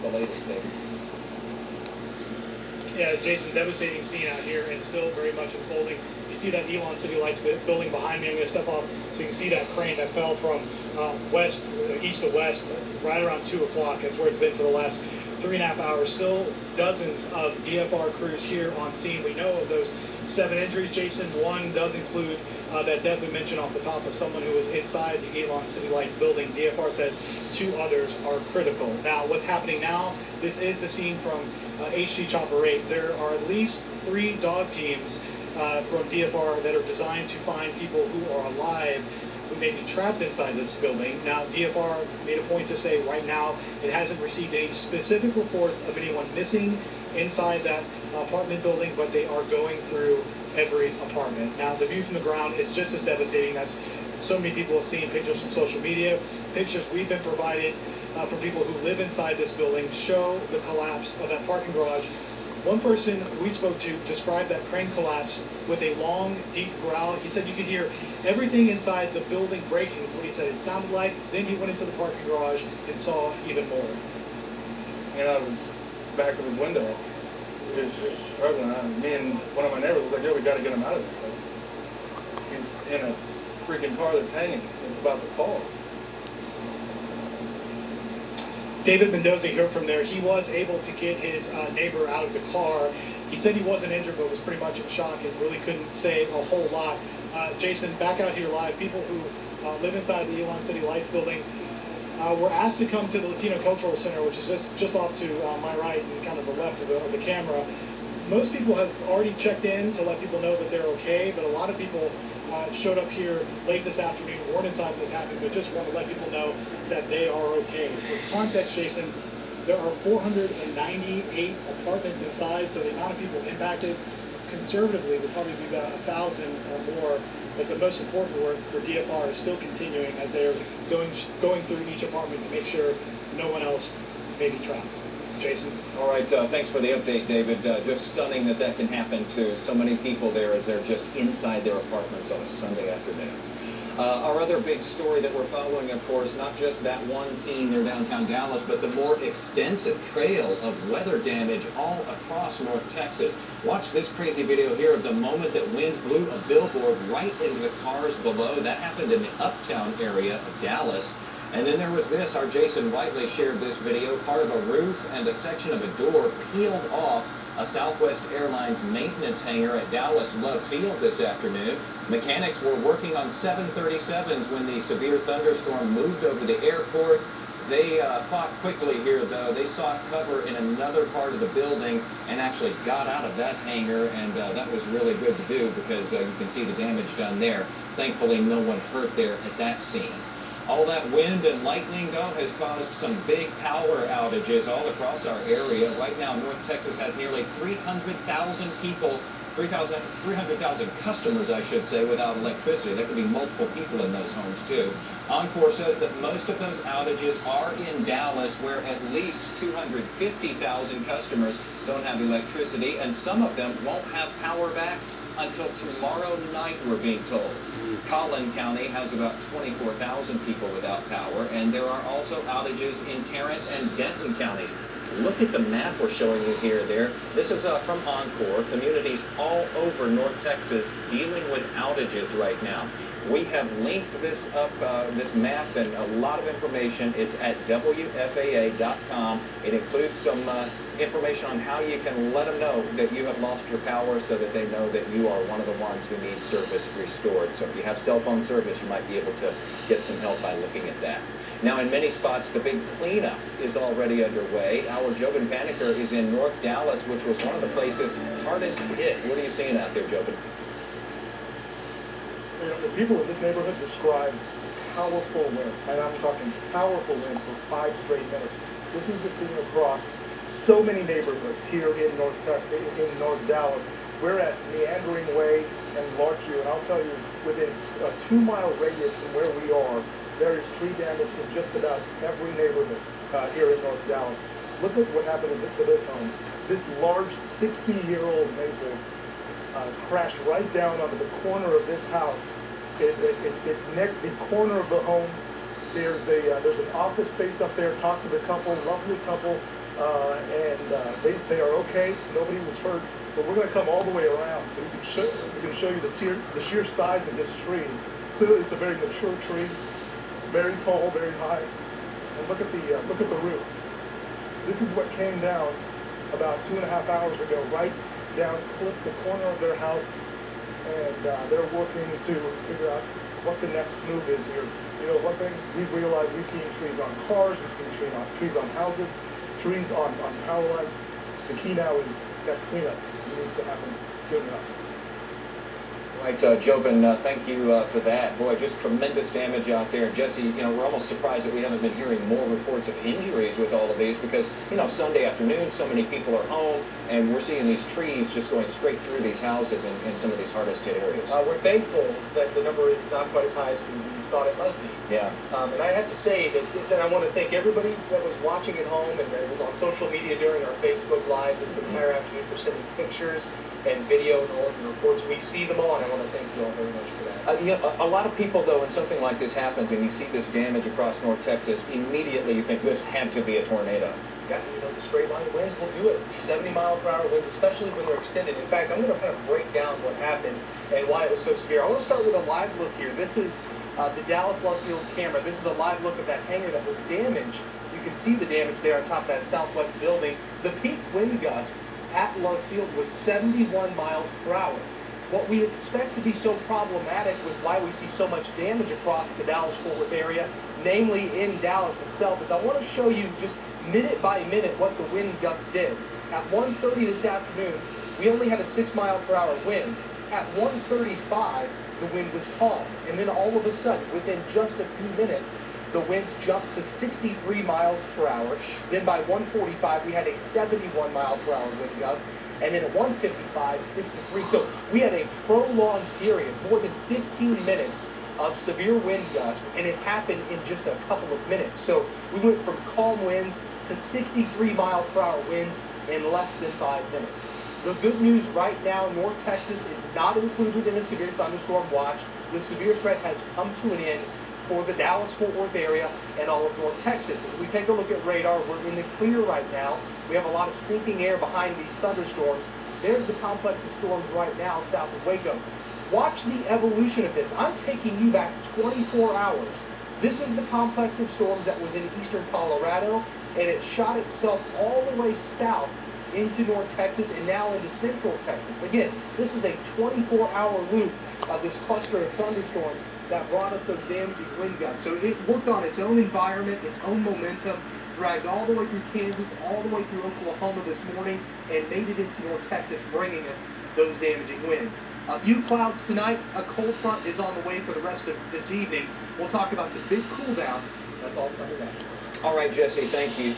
the latest, David? Yeah, Jason, devastating scene out here and still very much unfolding. You see that Elon City Lights building behind me. I'm going to step off so you can see that crane that fell from east to west right around 2 o'clock. That's where it's been for the last 3.5 hours. Still dozens of DFR crews here on scene. We know of those 7 injuries, Jason. One does include that death we mentioned off the top of someone who was inside the Elon City Lights building. DFR says 2 others are critical. Now, what's happening now? This is the scene from HG Chopper 8. There are at least 3 dog teams from DFR that are designed to find people who are alive who may be trapped inside this building. Now, DFR made a point to say right now it hasn't received any specific reports of anyone missing inside that apartment building, but they are going through every apartment. Now, the view from the ground is just as devastating. As so many people have seen pictures from social media, pictures we've been provided from people who live inside this building show the collapse of that parking garage. One person we spoke to described that crane collapse with a long, deep growl. He said you could hear everything inside the building breaking, is what he said it sounded like. Then he went into the parking garage and saw even more. And out of his back of his window, just struggling. Me and one of my neighbors was like, yo, we gotta get him out of there. He's in a freaking car that's hanging. It's about to fall. David Mendoza heard from there. He was able to get his neighbor out of the car. He said he wasn't injured, but was pretty much in shock and really couldn't say a whole lot. Jason, back out here live, people who live inside the Elon City Lights building were asked to come to the Latino Cultural Center, which is just off to my right and kind of the left of the camera. Most people have already checked in to let people know that they're okay, but a lot of people showed up here late this afternoon, weren't inside when this happened, but just want to let people know that they are okay. For context, Jason, there are 498 apartments inside, so the amount of people impacted conservatively would probably be about 1,000 or more. But the most important work for DFR is still continuing as they're going through each apartment to make sure no one else may be trapped. Jason? All right, thanks for the update, David. Just stunning that that can happen to so many people there as they're just inside their apartments on a Sunday afternoon. Our other big story that we're following, of course, not just that one scene near downtown Dallas, but the more extensive trail of weather damage all across North Texas. Watch this crazy video here of the moment that wind blew a billboard right into the cars below. That happened in the uptown area of Dallas. And then there was this. Our Jason Whiteley shared this video. Part of a roof and a section of a door peeled off a Southwest Airlines maintenance hangar at Dallas Love Field this afternoon. Mechanics were working on 737s when the severe thunderstorm moved over the airport. They fought quickly here, though. They sought cover in another part of the building and actually got out of that hangar, and that was really good to do because you can see the damage done there. Thankfully, no one hurt there at that scene. All that wind and lightning, though, has caused some big power outages all across our area. Right now, North Texas has nearly 300,000 people, 300,000 customers, I should say, without electricity. That could be multiple people in those homes, too. Encore says that most of those outages are in Dallas, where at least 250,000 customers don't have electricity, and some of them won't have power back until tomorrow night, we're being told. Collin County has about 24,000 people without power, and there are also outages in Tarrant and Denton counties. Look at the map we're showing you here. This is from Encore. Communities all over North Texas dealing with outages right now. We have linked this up, this map, and a lot of information. It's at WFAA.com. It includes some information on how you can let them know that you have lost your power so that they know that you are one of the ones who need service restored. So if you have cell phone service, you might be able to get some help by looking at that. Now, in many spots, the big cleanup is already underway. Our Jobin Paniker is in North Dallas, which was one of the places hardest hit. What are you seeing out there, Jobin? You know, the people in this neighborhood describe powerful wind, and I'm talking powerful wind for 5 straight minutes. This is the scene across so many neighborhoods here in North Dallas. We're at Meandering Way and Larchview, and I'll tell you, within a 2-mile radius from where we are, there is tree damage in just about every neighborhood here in North Dallas. Look at what happened to this home. This large 60-year-old maple crashed right down onto the corner of this house. It necked the corner of the home. There's an office space up there. Talked to the couple, lovely couple. They are okay. Nobody was hurt, but we're going to come all the way around so we can show you the sheer size of this tree. Clearly, it's a very mature tree, very tall, very high. And look at the roof. This is what came down about 2.5 hours ago, right down, clipped the corner of their house, and they're working to figure out what the next move is here. You know, one thing we've realized, we've seen trees on cars, we've seen trees on houses, trees on power lines. The key now is that cleanup needs to happen soon enough. Right, Jobin, thank you for that. Boy, just tremendous damage out there. Jesse, you know, we're almost surprised that we haven't been hearing more reports of injuries with all of these because, you know, Sunday afternoon, so many people are home, and we're seeing these trees just going straight through these houses in some of these hardest hit areas. We're thankful that the number is not quite as high as we thought it might be. Yeah. And I have to say that I want to thank everybody that was watching at home and that was on social media during our Facebook Live this entire afternoon for sending pictures and video and all of the reports. We see them all, and I want to thank you all very much for that. You know, a lot of people, though, when something like this happens and you see this damage across North Texas, immediately you think this had to be a tornado. Yeah, you know, the straight line winds will do it. 70-mile-per-hour winds, especially when they're extended. In fact, I'm going to kind of break down what happened and why it was so severe. I want to start with a live look here. This is the Dallas Love Field camera. This is a live look of that hangar that was damaged. You can see the damage there on top of that southwest building. The peak wind gust at Love Field was 71 miles per hour. What we expect to be so problematic with why we see so much damage across the Dallas-Fort Worth area, namely in Dallas itself, is I want to show you just minute by minute what the wind gust did. At 1:30 this afternoon, we only had a 6-mile-per-hour wind. At 1:35, the wind was calm. And then all of a sudden, within just a few minutes, the winds jumped to 63 miles per hour. Then by 1:45, we had a 71 mile per hour wind gust. And then at 1:55, 63. So we had a prolonged period, more than 15 minutes of severe wind gust, and it happened in just a couple of minutes. So we went from calm winds to 63 mile per hour winds in less than 5 minutes. The good news right now, North Texas is not included in a severe thunderstorm watch. The severe threat has come to an end for the Dallas-Fort Worth area and all of North Texas. As we take a look at radar, we're in the clear right now. We have a lot of sinking air behind these thunderstorms. There's the complex of storms right now south of Waco. Watch the evolution of this. I'm taking you back 24 hours. This is the complex of storms that was in eastern Colorado, and it shot itself all the way south into North Texas and now into central Texas. Again, this is a 24-hour loop of this cluster of thunderstorms that brought us those damaging wind gusts. So it worked on its own environment, its own momentum, dragged all the way through Kansas, all the way through Oklahoma this morning, and made it into North Texas, bringing us those damaging winds. A few clouds tonight. A cold front is on the way for the rest of this evening. We'll talk about the big cool down. That's all coming up. All right, Jesse, thank you.